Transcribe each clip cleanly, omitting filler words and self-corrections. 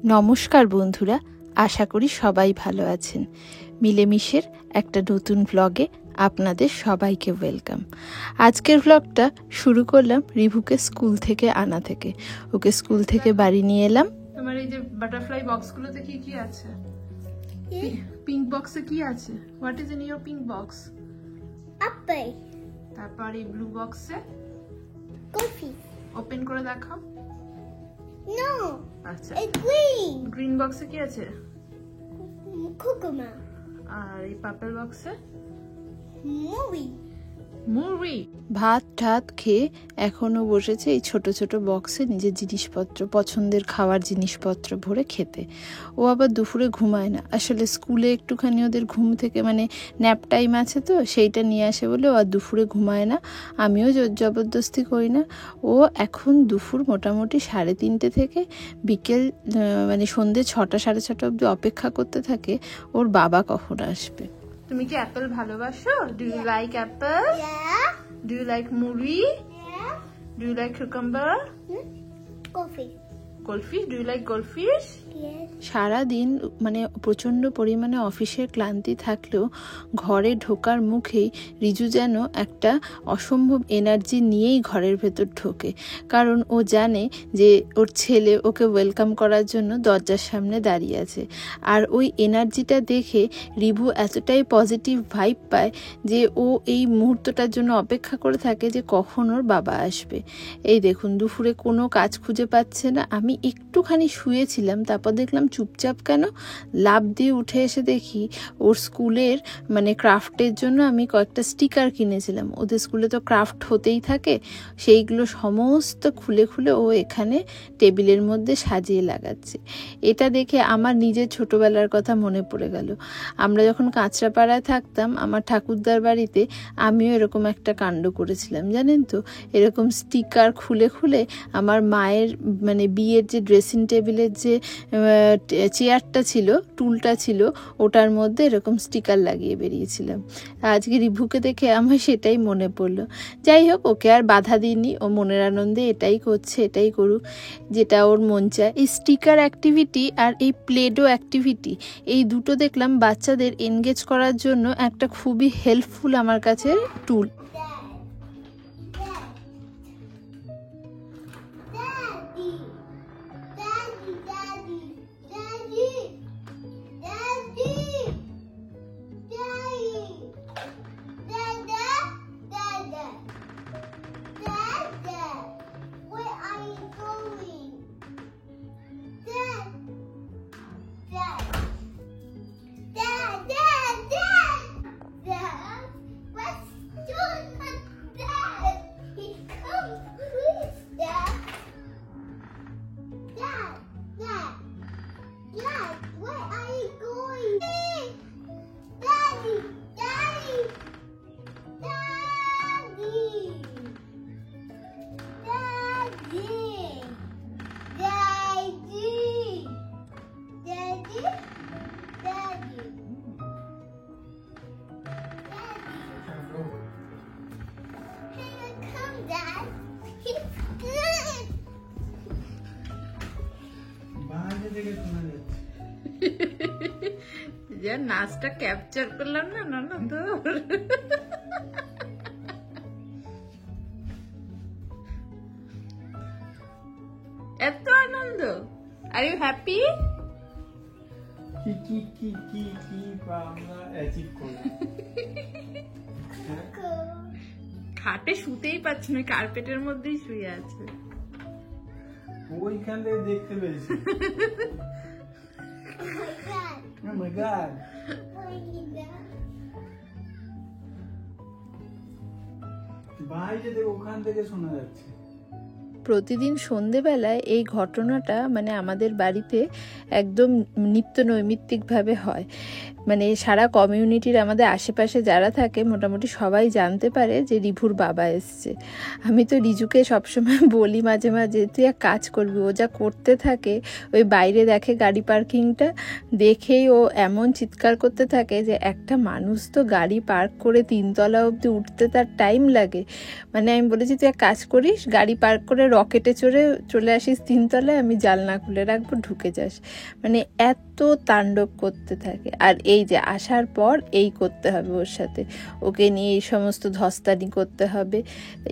নমস্কার বন্ধুরা, আশা করি সবাই ভালো আছেন। মিলেমিশের একটা নতুন ভ্লগে আপনাদের সবাইকে ওয়েলকাম। আজকের ভ্লগটা শুরু করলাম রিভুকে স্কুল থেকে আনা থেকে। ওকে স্কুল থেকে বাড়ি নিয়ে এলাম। তোমার এই যে বাটারফ্লাই বক্সগুলোতে কি কি আছে? পিঙ্ক বক্সে কি আছে? What is in your pink box? Apple. তারপর এই ব্লু বক্সে Coffee. ওপেন করে দেখাও। No. আচ্ছা, It's green. গ্রিন বক্সে কি আছে? Cucumber. আর এই পার্পল বক্সে Movie. মুড়ি। ভাত ঠাত খেয়ে এখনো বসেছে এই ছোট ছোট বক্সে নিজের জিনিসপত্র, পছন্দের খাওয়ার জিনিসপত্র ভরে খেতে। ও আবার দুপুরে ঘুমায় না, আসলে স্কুলে একটুখানি ওদের ঘুম থেকে ন্যাপ টাইম আছে তো, সেইটা নিয়ে আসে বলে ও আর দুপুরে ঘুমায় না। আমিও জোর জবরদস্তি করি না। ও এখন দুপুর মোটামুটি 3:30 থেকে বিকেল সন্ধ্যে 6টা 6:30 অবধি অপেক্ষা করতে থাকে ওর বাবা কখন আসবে। তুমি কি অ্যাপেল ভালোবাসো? Do you like apple? Yeah. Do you like muri? Yeah. Do you like cucumber? Coffee. Goldfish? Do you like goldfish? Yes. সারাদিন প্রচণ্ড পরিমাণে অফিসের ক্লান্তি থাকলেও ঘরে ঢোকার মুখেই রিজু যেন একটা অসম্ভব এনার্জি নিয়েই ঘরের ভেতর ঢোকে। কারণ ও জানে যে ওর ছেলে ওকে ওয়েলকাম করার জন্য দরজার সামনে দাঁড়িয়ে আছে। আর ওই এনার্জিটা দেখে রিভু এতটাই পজিটিভ ভাইব পায় যে ও এই মুহূর্তটার জন্য অপেক্ষা করে থাকে যে কখন ওর বাবা আসবে। এই দেখুন, দুপুরে কোনো কাজ খুঁজে পাচ্ছে না। আমি একটুখানি শুয়েছিলাম, তারপর দেখলাম চুপচাপ কেন, লাফ দিয়ে উঠে এসে দেখি ওর স্কুলের ক্রাফটের জন্য আমি কয়েকটা স্টিকার কিনেছিলাম। ওদের স্কুলে তো ক্রাফট হতেই থাকে, সেইগুলো সমস্ত খুলে খুলে ও এখানে টেবিলের মধ্যে সাজিয়ে লাগাচ্ছে। এটা দেখে আমার নিজের ছোটবেলার কথা মনে পড়ে গেল। আমরা যখন কাঁচরাপাড়ায় থাকতাম আমার ঠাকুরদার বাড়িতে, আমিও এরকম একটা কাণ্ড করেছিলাম, জানেন তো। এরকম স্টিকার খুলে খুলে আমার মায়ের বিয়ের যে ড্রেসিং টেবিলের যে চেয়ারটা ছিল, টুলটা ছিল, ওটার মধ্যে এরকম স্টিকার লাগিয়ে বেরিয়েছিলাম। আজকে রিভুকে দেখে আমার সেটাই মনে পড়লো। যাই হোক, ওকে আর বাধা দিইনি, ও মনের আনন্দে এটাই করছে, এটাই করুক যেটা ওর মন চায়। এই স্টিকার অ্যাক্টিভিটি আর এই প্লেডো অ্যাক্টিভিটি, এই দুটো দেখলাম বাচ্চাদের এনগেজ করার জন্য একটা খুবই হেল্পফুল আমার কাছে টুল। যা নাচটা ক্যাপচার করলাম না, না না তো এত আনন্দ। Are you happy? কি কি কি কি কি আমরা অ্যাচিভ করলাম। খাটে শুতেই পাচ্ছি না, কার্পেটের মধ্যেই শুয়ে আছে। ওইখান থেকে দেখতে পেয়েছি। Oh my God. বাইরে থেকে ওখান থেকে শোনা যাচ্ছে। প্রতিদিন সন্ধেবেলায় এই ঘটনাটা আমাদের বাড়িতে একদম নিত্য নৈমিত্তিকভাবে হয়। মানে সারা কমিউনিটির আমাদের আশেপাশে যারা থাকে মোটামুটি সবাই জানতে পারে যে রিভুর বাবা এসছে। আমি তো রিজুকে সবসময় বলি মাঝে মাঝে, তুই এক কাজ করবি, ও যা করতে থাকে, ওই বাইরে দেখে গাড়ি পার্কিংটা, দেখেই ও এমন চিৎকার করতে থাকে যে একটা মানুষ তো গাড়ি পার্ক করে 3 তলা অবধি উঠতে তার টাইম লাগে। মানে আমি বলেছি তুই এক কাজ করিস, গাড়ি পার্ক করে রকেটে চলে আসিস 3 তলায়, আমি জানলা খুলে রাখবো, ঢুকে যাস। মানে এত তাণ্ডব করতে থাকে। আর এই যে আসার পর এই করতে হবে ওর সাথে, ওকে নিয়ে এই সমস্ত ধস্তানি করতে হবে,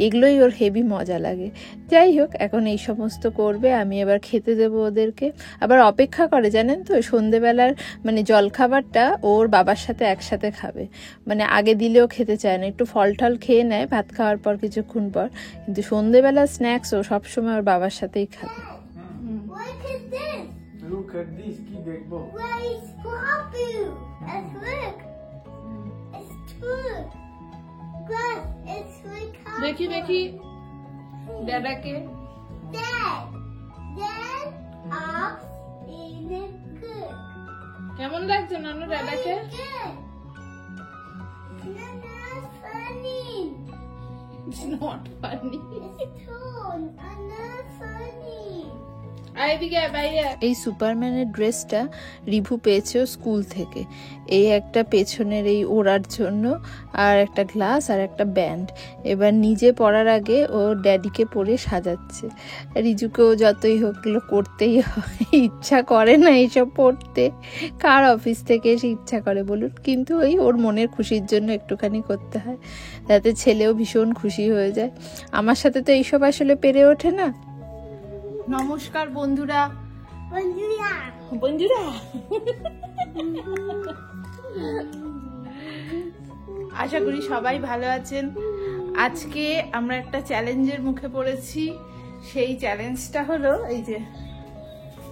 এগুলোই ওর হেভি মজা লাগে। যাই হোক, এখন এই সমস্ত করবে, আমি এবার খেতে দেবো ওদেরকে। আবার অপেক্ষা করে জানেন তো, সন্ধেবেলার মানে জলখাবারটা ওর বাবার সাথে একসাথে খাবে। মানে আগে দিলেও খেতে চায় না, একটু ফল টল খেয়ে নেয় ভাত খাওয়ার পর কিছুক্ষণ পর, কিন্তু সন্ধেবেলার স্ন্যাক্স ও সবসময় ওর বাবার সাথেই খাবে। Look at this. Look at this, কি দেখবো? Where is Papu? Let's look. It's two. Grass. It's like দেখি দেখি দাদাকে Dad. Dad ox in a cook. কেমন লাগছে নানু দাদাকে? Good. No, not funny. It's not funny. It's tone. I'm not funny. এই সুপারম্যানের ড্রেসটা রিভু পেয়েছে স্কুল থেকে। এই একটা পেছনের এই ওড়ার জন্য, আর একটা গ্লাস, আর একটা ব্যান্ড। এবার নিজে পরার আগে ও ড্যাডিকে পরে সাজাচ্ছে। রিজুকেও যতই হোক এগুলো করতেই হয়, ইচ্ছা করে না এইসব পড়তে, কার অফিস থেকে এসে ইচ্ছা করে বলুন, কিন্তু ওই ওর মনের খুশির জন্য একটুখানি করতে হয়, যাতে ছেলেও ভীষণ খুশি হয়ে যায়। আমার সাথে তো এইসব আসলে পেরে ওঠে না। নমস্কার বন্ধুরা। বন্ধুরা আশা করি সবাই ভালো আছেন। আজকে আমরা একটা চ্যালেঞ্জের মুখে পড়েছি। সেই চ্যালেঞ্জটা হলো এই যে,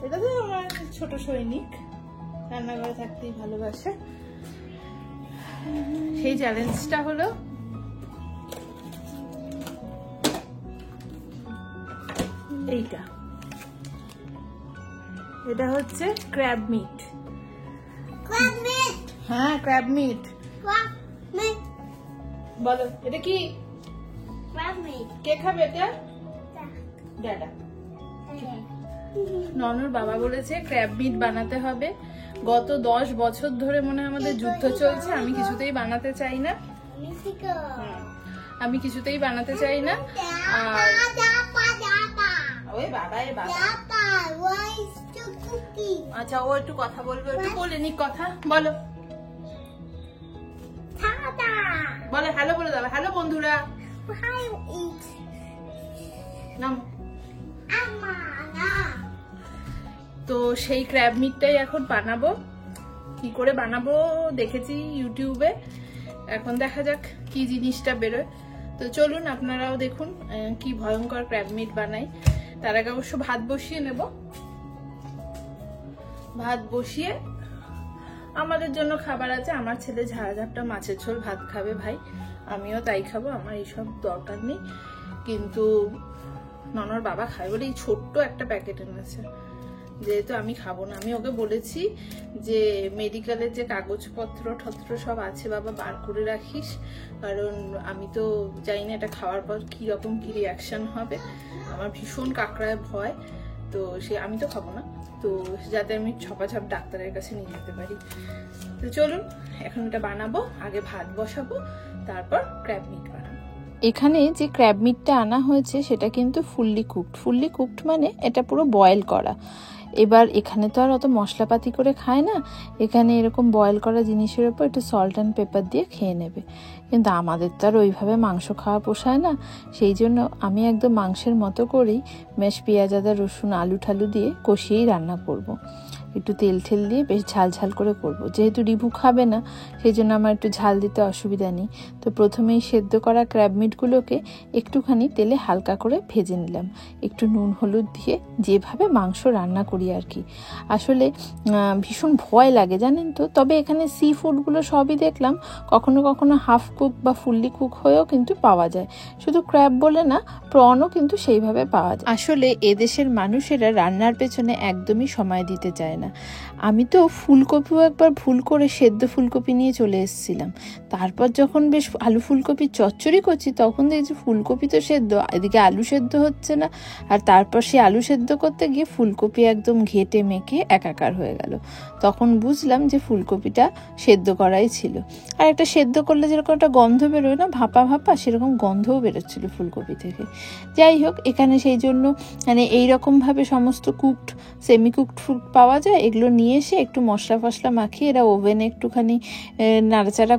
এটা তো আমার ছোট সৈনিক, রান্নাঘরে থাকতেই ভালোবাসে। সেই চ্যালেঞ্জটা হলো এইটা, এটা হচ্ছে ক্র্যাব মিট। Crab meat. হ্যাঁ, ক্র্যাব মিট। Crab meat. বলো এটা কি? Crab meat. কে খাবে এটা? দাদা। ননুর বাবা বলেছে ক্র্যাব মিট বানাতে হবে। গত 10 বছর ধরে মনে হয় আমাদের যুদ্ধ চলছে, আমি কিছুতেই বানাতে চাই না। Mexico. আমি কিছুতেই বানাতে চাই না। আর ওই বাবা, এ বাবা। Papa, why is the cookie? আচ্ছা, ও একটু কথা বলবে, একটু বলে নি কথা বলো, Tada. বলে হ্যালো বলে দাও, হ্যালো বন্ধুরা। Why eat? নাম। Amana. তো সেই ক্র্যাব মিটটাই এখন বানাবো। কি করে বানাবো দেখেছি ইউটিউবে, এখন দেখা যাক কি জিনিসটা বেরোয়। তো চলুন আপনারাও দেখুন কি ভয়ঙ্কর ক্র্যাব মিট বানাই। তার আগে অবশ্য ভাত বসিয়ে নেব। ভাত বসিয়ে আমাদের জন্য খাবার আছে। আমার ছেলে ঝাড়ঝাপটা মাছের ঝোল ভাত খাবে ভাই, আমিও তাই খাবো, আমার এইসব দরকার নেই। কিন্তু ননর বাবা খায় বলে এই ছোট্ট একটা প্যাকেট এনেছে, যেহেতু আমি খাবো না। আমি ওকে বলেছি যে মেডিকেলের যে কাগজপত্র ঠত্র সব আছে বাবা বার করে রাখিস, কারণ আমি তো জানি না এটা খাওয়ার পর কি রকম কি রিয়াকশন হবে। আমার ভীষণ কাকড়ায় ভয়, তো আমি তো খাবো না, তো যাতে আমি ছপাছপ ডাক্তারের কাছে নিয়ে যেতে পারি। তো চলুন এখন এটা বানাবো। আগে ভাত বসাবো, তারপর ক্র্যাব মিট বানাবো। এখানে যে ক্র্যাব মিটটা আনা হয়েছে সেটা কিন্তু ফুললি কুকড মানে এটা পুরো বয়েল করা। এবার এখানে তো আর অত মশলাপাতি করে খায় না, এখানে এরকম বয়েল করা জিনিসের উপর একটু সল্ট অ্যান্ড পেপার দিয়ে খেয়ে নেবে। কিন্তু আমাদের তো আর ওইভাবে মাংস খাওয়া পোষায় না, সেই জন্য আমি একদম মাংসের মতো করেই বেশ পেঁয়াজ আদা রসুন আলু ঠালু দিয়ে কষিয়েই রান্না করব। একটু তেল ঠেল দিয়ে বেশ ঝাল ঝাল করে করব। যেহেতু রিভু খাবে না সেই জন্য আমার একটু ঝাল দিতে অসুবিধা নেই। তো প্রথমেই সেদ্ধ করা ক্র্যাব মিটগুলোকে একটুখানি তেলে হালকা করে ভেজে নিলাম, একটু নুন হলুদ দিয়ে, যেভাবে মাংস রান্না করি আর কি। আসলে ভীষণ ভয় লাগে জানেন তো। তবে এখানে সি ফুডগুলো সবই দেখলাম কখনো কখনো হাফ কুক বা ফুললি কুক হয়েও কিন্তু পাওয়া যায়, শুধু ক্র্যাব বলে না, প্রনও কিন্তু সেইভাবে পাওয়া যায়। আসলে এদেশের মানুষেরা রান্নার পেছনে একদমই সময় দিতে চায় না। না। আমি তো ফুলকপিও একবার ভুল করে সেদ্ধ ফুলকপি নিয়ে চলে এসেছিলাম। তারপর যখন বেশ আলু ফুলকপি চচ্চড়ি করছি তখন দেখছি ফুলকপি তো সেদ্ধ, এদিকে আলু সেদ্ধ হচ্ছে না, আর তারপর সে আলু সেদ্ধ করতে গিয়ে ফুলকপি একদম ঘেটে মেখে একাকার হয়ে গেল। তখন বুঝলাম যে ফুলকপিটা সেদ্ধ করাই ছিল। আর একটা সেদ্ধ করলে যেরকম একটা গন্ধ বেরোয় না, ভাপা ভাপা, সেরকম গন্ধও বেরোচ্ছিল ফুলকপি থেকে। যাই হোক, এখানে সেই জন্য মানে এইরকমভাবে সমস্ত কুকড সেমি কুকড ফুড পাওয়া যায়, এগুলো নিয়ে এসে একটু মশলা ফসলা মাখিয়ে এরা ওভেনে একটুখানি নাড়াচাড়া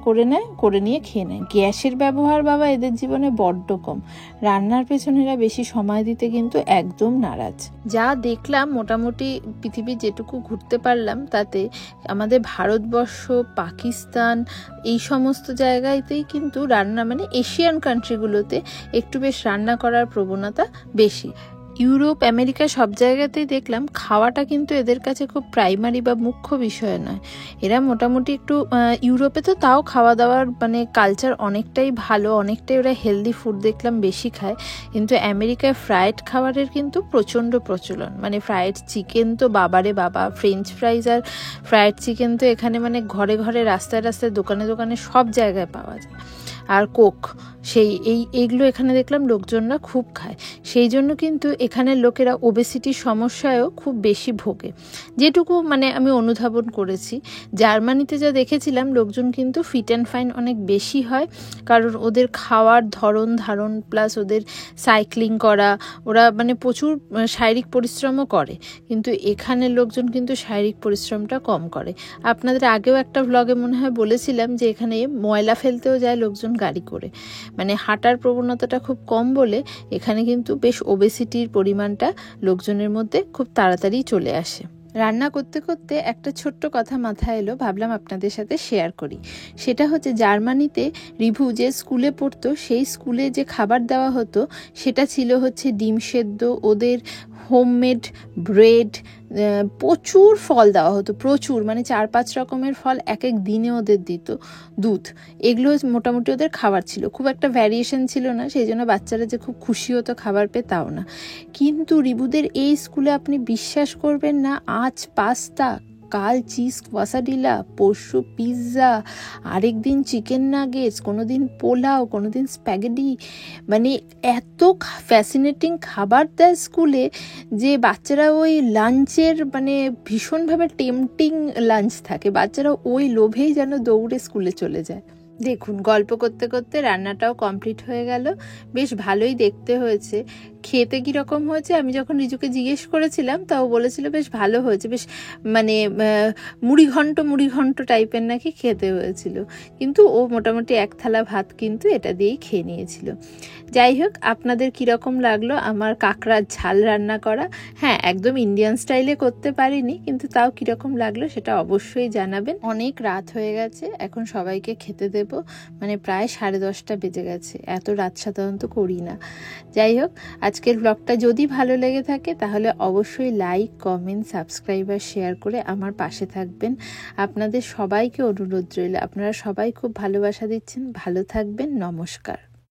করে নিয়ে খেয়ে নেয়। গ্যাসের ব্যবহার বাবা এদের জীবনে বড্ড কম, রান্নার পেছনে এরা বেশি সময় দিতে কিন্তু একদম নারাজ। যা দেখলাম মোটামুটি পৃথিবীর যেটুকু ঘুরতে পারলাম তাতে আমাদের ভারতবর্ষ, পাকিস্তান, এই সমস্ত জায়গাতেই কিন্তু রান্না মানে এশিয়ান কান্ট্রিগুলোতে একটু বেশ রান্না করার প্রবণতা বেশি। ইউরোপ, আমেরিকা সব জায়গাতেই দেখলাম খাওয়াটা কিন্তু এদের কাছে খুব প্রাইমারি বা মুখ্য বিষয় নয়। এরা মোটামুটি একটু ইউরোপে তো তাও খাওয়া দাওয়ার মানে কালচার অনেকটাই ভালো, অনেকটাই ওরা হেলদি ফুড দেখলাম বেশি খায়। কিন্তু আমেরিকায় ফ্রাইড খাবারের কিন্তু প্রচণ্ড প্রচলন, মানে ফ্রাইড চিকেন তো বাবারে বাবা, ফ্রেঞ্চ ফ্রাইজ আর ফ্রাইড চিকেন তো এখানে মানে ঘরে ঘরে, রাস্তায় রাস্তায়, দোকানে দোকানে সব জায়গায় পাওয়া যায়। আর কোক, এইগুলো এখানে দেখলাম লোকজনরা খুব খায়। সেই জন্য কিন্তু এখানের লোকেরা ওবেসিটির সমস্যায়ও খুব বেশি ভোগে। যেটুকু মানে আমি অনুধাবন করেছি, জার্মানিতে যা দেখেছিলাম লোকজন কিন্তু ফিট অ্যান্ড ফাইন অনেক বেশি হয়, কারণ ওদের খাওয়ার ধরন ধারণ প্লাস ওদের সাইক্লিং করা, ওরা মানে প্রচুর শারীরিক পরিশ্রমও করে। কিন্তু এখানের লোকজন কিন্তু শারীরিক পরিশ্রমটা কম করে। আপনাদের আগেও একটা ভ্লগে মনে হয় বলেছিলাম যে এখানে ময়লা ফেলতেও যায় লোকজন গাড়ি করে, মানে হাঁটার প্রবণতাটা খুব কম বলে এখানে কিন্তু বেশ ওবেসিটির পরিমাণটা লোকজনের মধ্যে খুব তাড়াতাড়ি চলে আসে। রান্না করতে করতে একটা ছোট্ট কথা মাথায় এলো, ভাবলাম আপনাদের সাথে শেয়ার করি। সেটা হচ্ছে জার্মানিতে রিভু যে স্কুলে পড়তো সেই স্কুলে যে খাবার দেওয়া হতো সেটা ছিল হচ্ছে ডিম সেদ্ধ, ওদের হোমমেড ব্রেড, প্রচুর ফল দেওয়া হতো, প্রচুর মানে 4-5 রকমের ফল এক এক দিনে ওদের দিত, দুধ, এগুলো মোটামুটি ওদের খাবার ছিল। খুব একটা ভ্যারিয়েশন ছিল না, সেই জন্য বাচ্চারা যে খুব খুশি হতো খাবার পেয়ে তাও না। কিন্তু রিবুদের এই স্কুলে আপনি বিশ্বাস করবেন না, আজ পাস্তা, কাল চিজ কোয়াসাডিলা, পরশু পিৎজা, আরেক দিন চিকেন নাগেটস, কোনো দিন পোলাও, কোনো দিন স্প্যাগেটি, মানে এত ফ্যাসিনেটিং খাবার দেয় স্কুলে যে বাচ্চারা ওই লাঞ্চের মানে ভীষণভাবে টেম্পটিং লাঞ্চ থাকে, বাচ্চারা ওই লোভেই যেন দৌড়ে স্কুলে চলে যায়। দেখুন, গল্প করতে করতে রান্নাটাও কমপ্লিট হয়ে গেল, বেশ ভালোই দেখতে হয়েছে। খেতে কীরকম হয়েছে আমি যখন রিজুকে জিজ্ঞেস করেছিলাম তাও বলেছিল বেশ ভালো হয়েছে, বেশ মানে মুড়ি ঘন্ট টাইপের নাকি খেতে হয়েছিল। কিন্তু ও মোটামুটি 1 থালা ভাত কিন্তু এটা দিয়েই খেয়ে নিয়েছিল। যাই হোক, আপনাদের কীরকম লাগলো আমার কাঁকড়ার ঝাল রান্না করা? হ্যাঁ, একদম ইন্ডিয়ান স্টাইলে করতে পারিনি, কিন্তু তাও কীরকম লাগলো সেটা অবশ্যই জানাবেন। অনেক রাত হয়ে গেছে, এখন সবাইকে খেতে দেব, মানে প্রায় 10:30 বেজে গেছে, এত রাত সাধারণত করি না। যাই হোক, আজকের ব্লগটা যদি ভালো লেগে থাকে তাহলে অবশ্যই লাইক, কমেন্ট, সাবস্ক্রাইব আর শেয়ার করে আমার পাশে থাকবেন। আপনাদের সবাইকে অনুরোধ রইল, আপনারা সবাই খুব ভালোবাসা দিচ্ছেন, ভালো থাকবেন, নমস্কার।